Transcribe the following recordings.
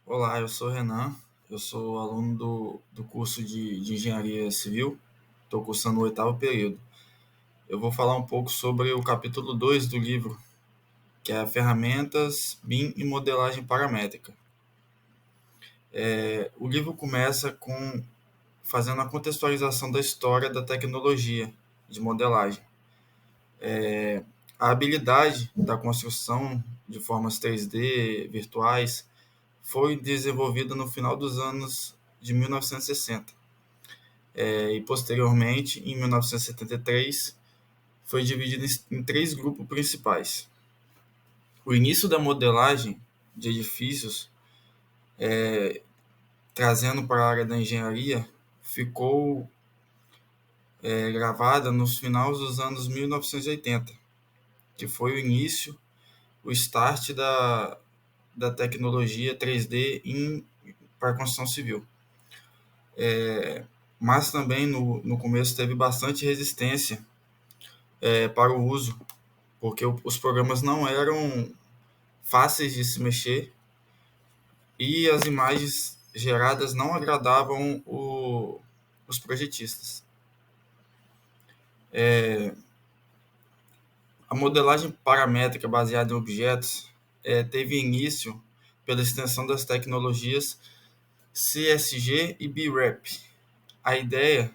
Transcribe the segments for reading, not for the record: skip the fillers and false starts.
Olá, eu sou o Renan, eu sou aluno do curso de Engenharia Civil, estou cursando o oitavo período. Eu vou falar um pouco sobre o capítulo 2 do livro, que é Ferramentas, BIM e Modelagem Paramétrica. O livro começa com fazendo a contextualização da história da tecnologia de modelagem. A habilidade da construção de formas 3D virtuais foi desenvolvida no final dos anos de 1960. E posteriormente, em 1973, foi dividido em três grupos principais. O início da modelagem de edifícios, trazendo para a área da engenharia, ficou gravada nos finais dos anos 1980, que foi o início, o start da tecnologia 3D para a construção civil. Mas também no começo teve bastante resistência para o uso, porque os programas não eram fáceis de se mexer e as imagens geradas não agradavam os projetistas. A modelagem paramétrica baseada em objetos teve início pela extensão das tecnologias CSG e BREP. A ideia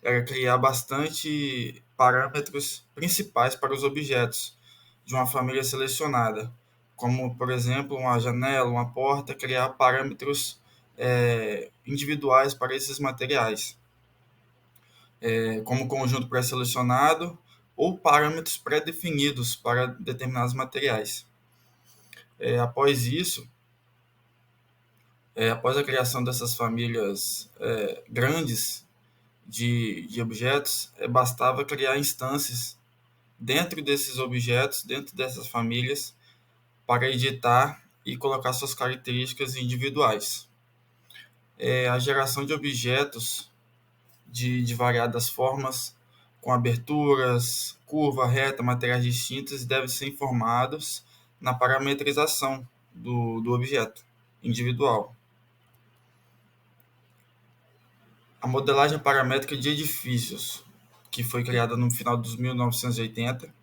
era criar bastante parâmetros principais para os objetos de uma família selecionada, como, por exemplo, uma janela, uma porta, criar parâmetros individuais para esses materiais, como conjunto pré-selecionado ou parâmetros pré-definidos para determinados materiais. Após isso, após a criação dessas famílias grandes de objetos, bastava criar instâncias dentro desses objetos, dentro dessas famílias, para editar e colocar suas características individuais. A geração de objetos de variadas formas, com aberturas, curva, reta, materiais distintos, devem ser informados na parametrização do objeto individual. A modelagem paramétrica de edifícios, que foi criada no final dos 1980,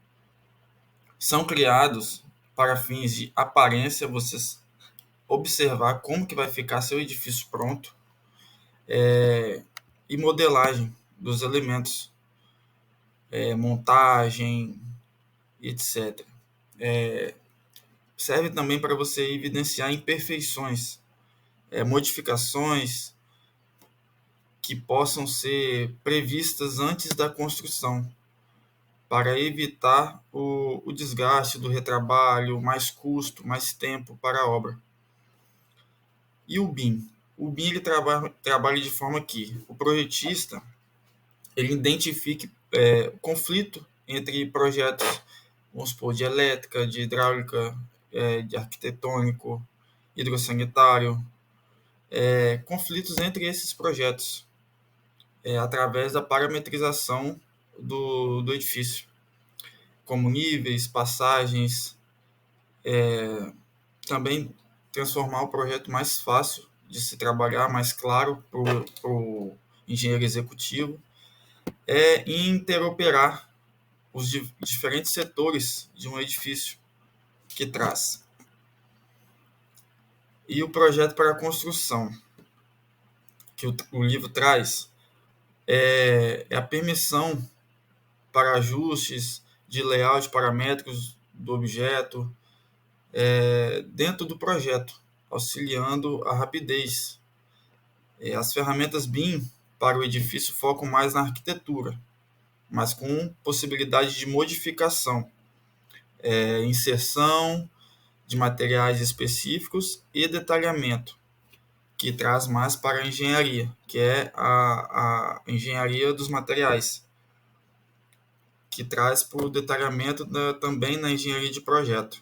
são criados para fins de aparência, vocês observar como que vai ficar seu edifício pronto, e modelagem dos elementos, montagem, etc. Serve também para você evidenciar imperfeições, modificações que possam ser previstas antes da construção, para evitar o desgaste do retrabalho, mais custo, mais tempo para a obra. E o BIM? O BIM ele trabalha de forma que o projetista ele identifique o conflito entre projetos, vamos supor, de elétrica, de hidráulica, de arquitetônico, hidrossanitário, conflitos entre esses projetos, através da parametrização do edifício, como níveis, passagens, também transformar o projeto mais fácil de se trabalhar, mais claro para o engenheiro executivo, interoperar os diferentes setores de um edifício que traz. E o projeto para a construção, que o livro traz, é a permissão para ajustes de layout paramétricos do objeto dentro do projeto, auxiliando a rapidez. As ferramentas BIM para o edifício focam mais na arquitetura, mas com possibilidade de modificação, inserção de materiais específicos e detalhamento, que traz mais para a engenharia, que é a engenharia dos materiais, que traz para o detalhamento também na engenharia de projeto.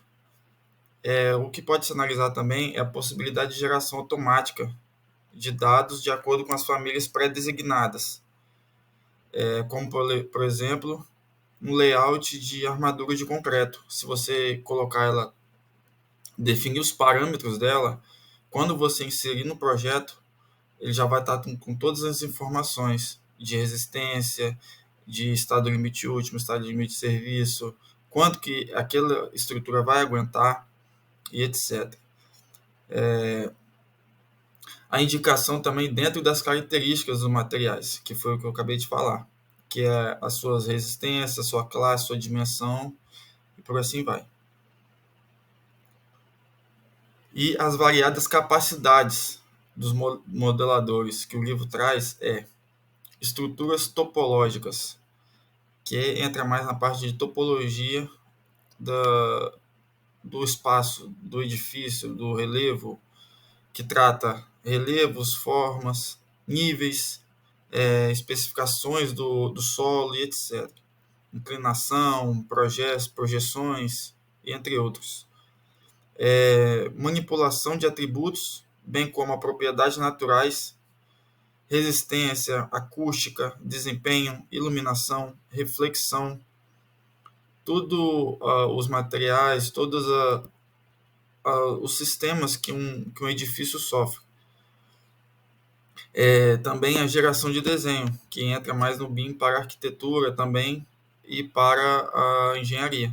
O que pode se analisar também é a possibilidade de geração automática de dados de acordo com as famílias pré-designadas, como, por exemplo, um layout de armadura de concreto. Se você colocar ela, definir os parâmetros dela, quando você inserir no projeto, ele já vai estar com todas as informações de resistência, de estado limite último, estado limite de serviço, quanto que aquela estrutura vai aguentar e etc. A indicação também dentro das características dos materiais, que foi o que eu acabei de falar, que é as suas resistências, sua classe, sua dimensão e por assim vai. E as variadas capacidades dos modeladores que o livro traz estruturas topológicas, que entra mais na parte de topologia do espaço, do edifício, do relevo, que trata relevos, formas, níveis, especificações do solo e etc. Inclinação, projeções, entre outros. Manipulação de atributos, bem como a propriedades naturais, resistência, acústica, desempenho, iluminação, reflexão, tudo os materiais, todos os sistemas que um edifício sofre. Também a geração de desenho, que entra mais no BIM para a arquitetura também e para a engenharia,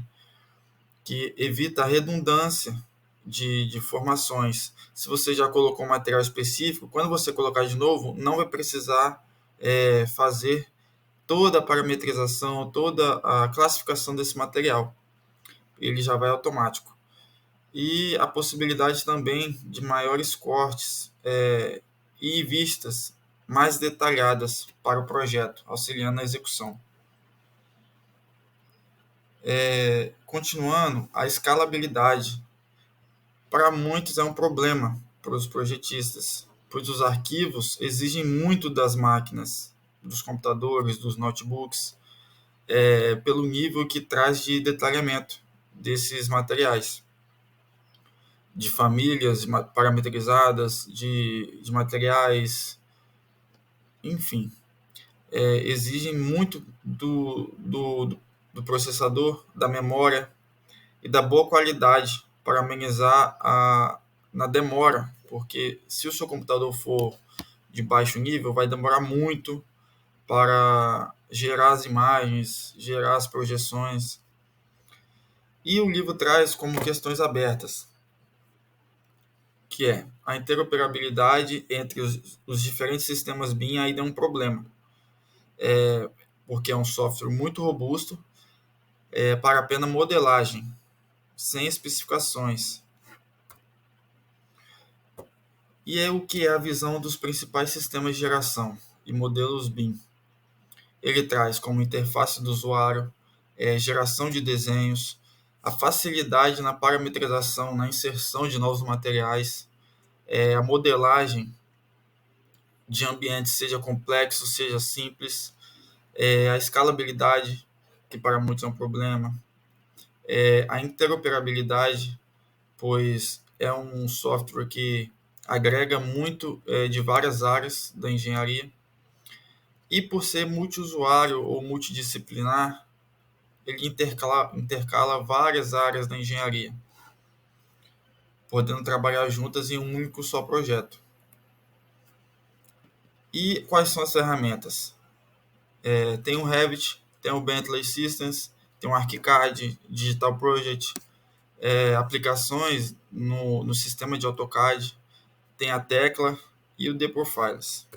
que evita a redundância de formações. Se você já colocou um material específico, quando você colocar de novo, não vai precisar fazer toda a parametrização, toda a classificação desse material. Ele já vai automático. E a possibilidade também de maiores cortes e vistas mais detalhadas para o projeto, auxiliando na execução. Continuando, a escalabilidade. Para muitos é um problema para os projetistas, pois os arquivos exigem muito das máquinas, dos computadores, dos notebooks, pelo nível que traz de detalhamento desses materiais, de famílias parametrizadas, de materiais, enfim. Exigem muito do processador, da memória e da boa qualidade para amenizar na demora, porque se o seu computador for de baixo nível, vai demorar muito para gerar as imagens, gerar as projeções. E o livro traz como questões abertas, que é a interoperabilidade entre os diferentes sistemas BIM ainda é um problema, porque é um software muito robusto para apenas modelagem, sem especificações. E é o que é a visão dos principais sistemas de geração e modelos BIM. Ele traz como interface do usuário, geração de desenhos, a facilidade na parametrização, na inserção de novos materiais, a modelagem de ambientes, seja complexo, seja simples, a escalabilidade, que para muitos é um problema, a interoperabilidade, pois é um software que agrega muito de várias áreas da engenharia, e por ser multiusuário ou multidisciplinar, ele intercala várias áreas da engenharia, podendo trabalhar juntas em um único só projeto. E quais são as ferramentas? Tem o Revit, tem o Bentley Systems, tem o ArchiCAD, Digital Project, aplicações no sistema de AutoCAD, tem a Tecla e o The-Profiles.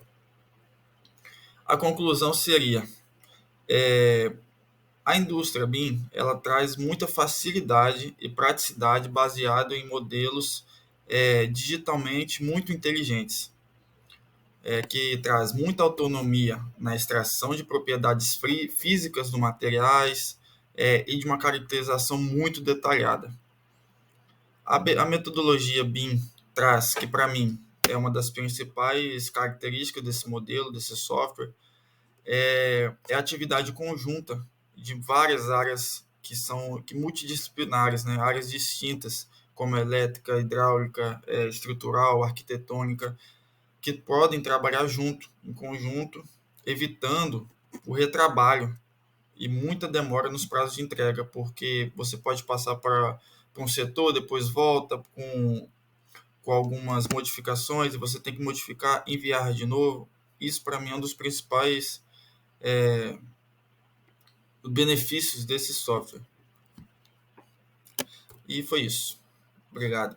A conclusão seria, a indústria BIM ela traz muita facilidade e praticidade baseado em modelos digitalmente muito inteligentes, que traz muita autonomia na extração de propriedades físicas dos materiais e de uma caracterização muito detalhada. A metodologia BIM traz, que para mim é uma das principais características desse modelo, desse software, a atividade conjunta de várias áreas que multidisciplinares, né? Áreas distintas, como elétrica, hidráulica, estrutural, arquitetônica, que podem trabalhar junto, em conjunto, evitando o retrabalho e muita demora nos prazos de entrega, porque você pode passar para um setor, depois volta com algumas modificações e você tem que modificar, enviar de novo. Isso para mim é um dos principais benefícios desse software. E foi isso. Obrigado.